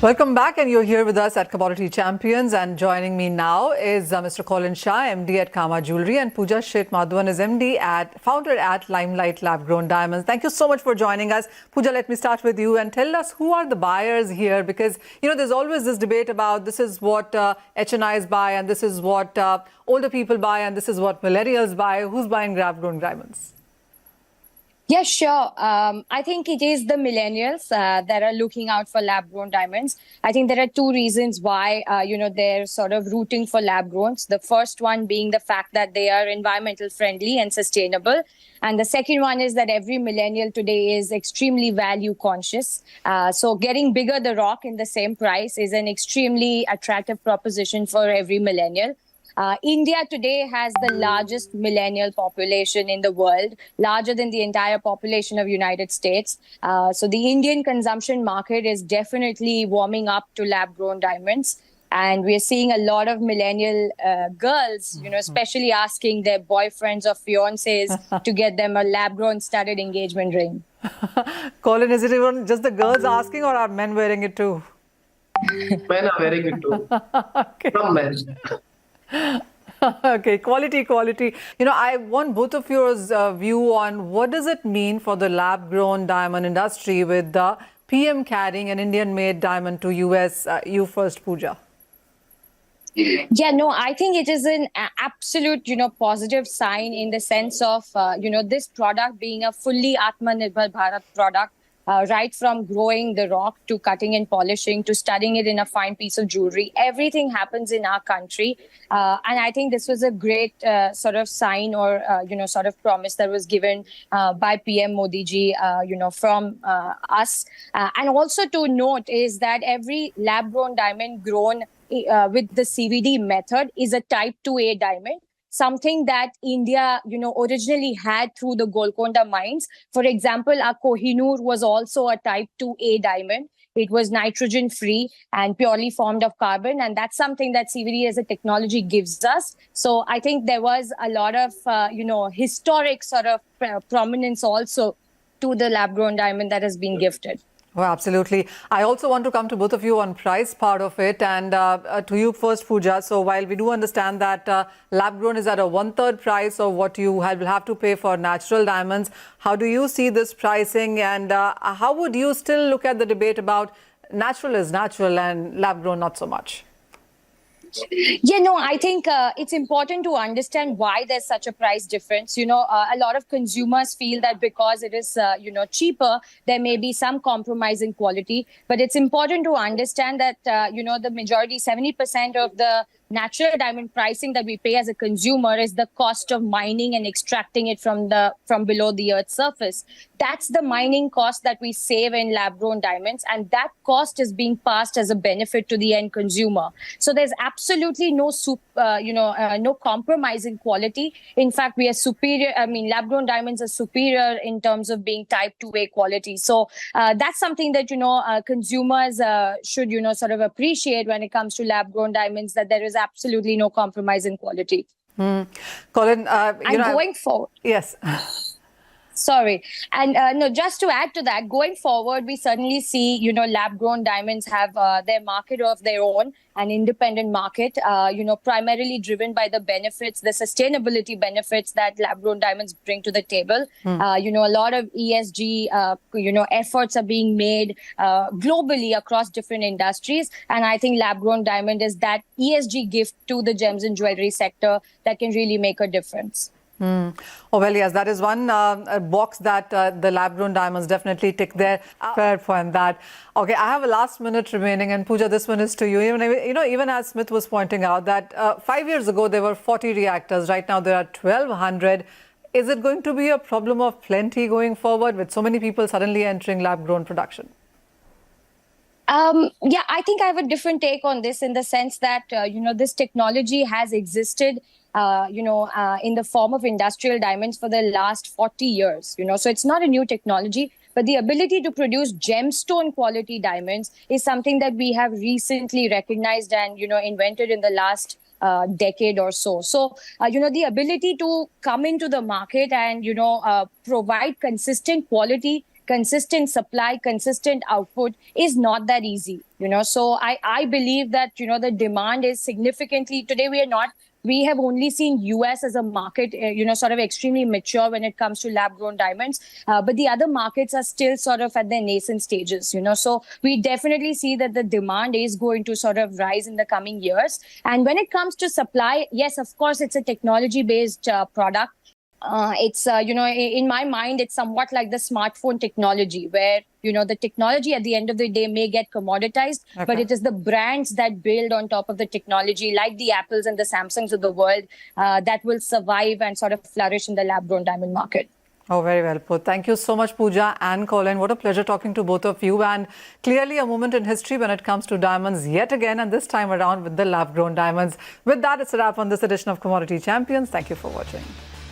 Welcome back, and you're here with us at Commodity Champions. And joining me now is Mr. Colin Shah, MD at Kama Jewelry, and Pooja Sheth-Madhavan is founder at Limelight Lab-Grown Diamonds. Thank you so much for joining us. Pooja, let me start with you and tell us who are the buyers here, because there's always this debate about this is what HNIs buy, and this is what older people buy, and this is what millennials buy. Who's buying lab-grown diamonds? Yeah, sure. I think it is the millennials that are looking out for lab-grown diamonds. I think there are two reasons why, they're sort of rooting for lab-growns. The first one being the fact that they are environmental friendly and sustainable. And the second one is that every millennial today is extremely value conscious. So getting bigger the rock in the same price is an extremely attractive proposition for every millennial. India today has the largest millennial population in the world, larger than the entire population of United States. So the Indian consumption market is definitely warming up to lab-grown diamonds. And we're seeing a lot of millennial girls, especially asking their boyfriends or fiancés to get them a lab-grown studded engagement ring. Colin, is it even just the girls asking, or are men wearing it too? Men are wearing it too. Okay. From men. Okay, quality. I want both of yours view on what does it mean for the lab-grown diamond industry with the PM carrying an Indian-made diamond to US. You first, Pooja. Yeah, no, I think it is an absolute, positive sign in the sense of, this product being a fully Atmanirbhar Bharat product. Right from growing the rock to cutting and polishing to studying it in a fine piece of jewelry. Everything happens in our country. And I think this was a great sort of sign or, sort of promise that was given by PM Modi ji, from us. And also to note is that every lab-grown diamond grown with the CVD method is a type 2A diamond. Something that India, originally had through the Golconda mines. For example, our Kohinoor was also a type 2A diamond. It was nitrogen free and purely formed of carbon. And that's something that CVD as a technology gives us. So I think there was a lot of, historic sort of prominence also to the lab-grown diamond that has been gifted. Well, absolutely. I also want to come to both of you on price part of it, and to you first, Pooja. So while we do understand that lab-grown is at a 1/3 price of what you will have to pay for natural diamonds, how do you see this pricing, and how would you still look at the debate about natural is natural and lab-grown not so much? Yeah, no, I think it's important to understand why there's such a price difference. A lot of consumers feel that because it is, cheaper, there may be some compromise in quality. But it's important to understand that, the majority, 70% of the natural diamond pricing that we pay as a consumer is the cost of mining and extracting it from below the earth's surface. That's the mining cost that we save in lab-grown diamonds, and that cost is being passed as a benefit to the end consumer. So there's absolutely no compromise in quality. In fact, we are superior. I mean, lab-grown diamonds are superior in terms of being type 2A quality. So that's something that consumers should sort of appreciate when it comes to lab-grown diamonds, that there is absolutely no compromise in quality. Colin, going forward. Yes. Sorry. And no, just to add to that, going forward, we certainly see, lab-grown diamonds have their market of their own, an independent market, primarily driven by the benefits, the sustainability benefits that lab-grown diamonds bring to the table. A lot of ESG, efforts are being made globally across different industries. And I think lab-grown diamond is that ESG gift to the gems and jewelry sector that can really make a difference. Oh, well, yes, that is one box that the lab-grown diamonds definitely tick there. Fair point that. Okay, I have a last minute remaining, and Pooja, this one is to you. Even as Smith was pointing out that 5 years ago there were 40 reactors. Right now there are 1,200. Is it going to be a problem of plenty going forward with so many people suddenly entering lab-grown production? Yeah, I think I have a different take on this in the sense that, this technology has existed in the form of industrial diamonds for the last 40 years, so it's not a new technology, but the ability to produce gemstone quality diamonds is something that we have recently recognized and, invented in the last decade or so. So, the ability to come into the market and, provide consistent quality consistent supply, consistent output is not that easy, So I believe that, the demand is significantly, today we have only seen US as a market, sort of extremely mature when it comes to lab-grown diamonds. But the other markets are still sort of at their nascent stages, So we definitely see that the demand is going to sort of rise in the coming years. And when it comes to supply, yes, of course, it's a technology-based product. It's, in my mind, it's somewhat like the smartphone technology where, the technology at the end of the day may get commoditized, but it is the brands that build on top of the technology, like the Apples and the Samsungs of the world, that will survive and sort of flourish in the lab-grown diamond market. Oh, very well put. Thank you so much, Pooja and Colin. What a pleasure talking to both of you. And clearly a moment in history when it comes to diamonds yet again, and this time around with the lab-grown diamonds. With that, it's a wrap on this edition of Commodity Champions. Thank you for watching.